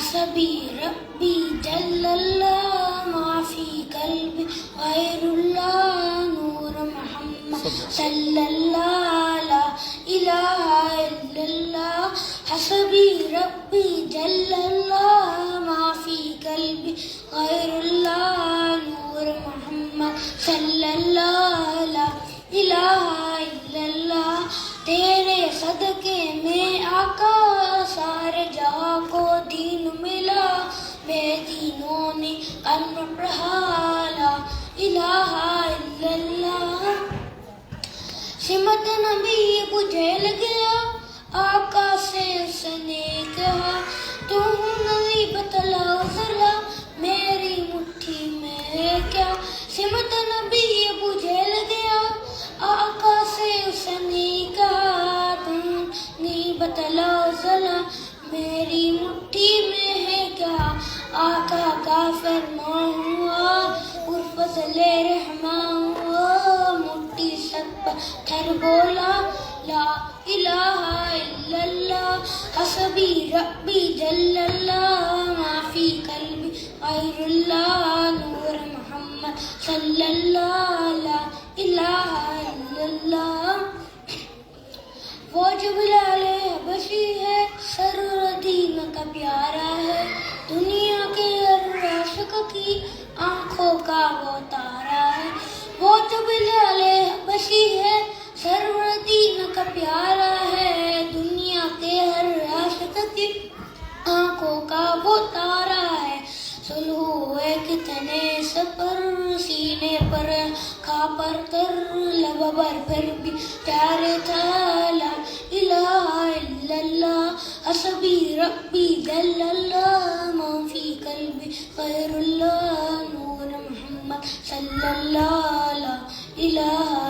حسبي ربي جل الله ما في قلبي غير الله نور محمد صلى الله لا إله إلا الله حسبي ربي جل الله ما في قلبي غير الله نور محمد صلى الله لا الہ الا اللہ تیرے صدقے میں آقا سارے جہاں کو دین ملا بے دینوں نے کلمہ پڑھا لا الہ الا اللہ سمت نبی ابو جہل گیا آقا سے اس نے کہا تو نبی بتلا ذرا میری مٹھی میں ہے کیا سمت نبی ابو جہل گیا آقا سے اس نے کہا تم نہیں بتلا ذرا میری مٹھی میں ہے کیا آقا کا فرمان ہوا اور فضل رحمان ہوا مٹھی سب پتھر بولا لا الہ الا اللہ حسبی ربی جل اللہ ما فی قلبی غیر اللہ نور محمد صلی اللہ لا الہ الا اللہ وہ جو بلال حبشی ہے سرور دین کا پیارا ہے دنیا کے ہر عاشق کی آنکھوں کا وہ تارا ہے وہ جو بلال حبشی ہے سرور دین کا پیارا ہے دنیا کے ہر عاشق کی آنکھوں کا وہ تارا ہے سلو ہوئے کتنے سفر سینے پر کھا پر کر لب پر پھر بھی پیارے تھا لا الہ الا اللہ حسبی ربی جل اللہ ما فی قلبی غیر اللہ نور محمد صلی اللہ لا الہ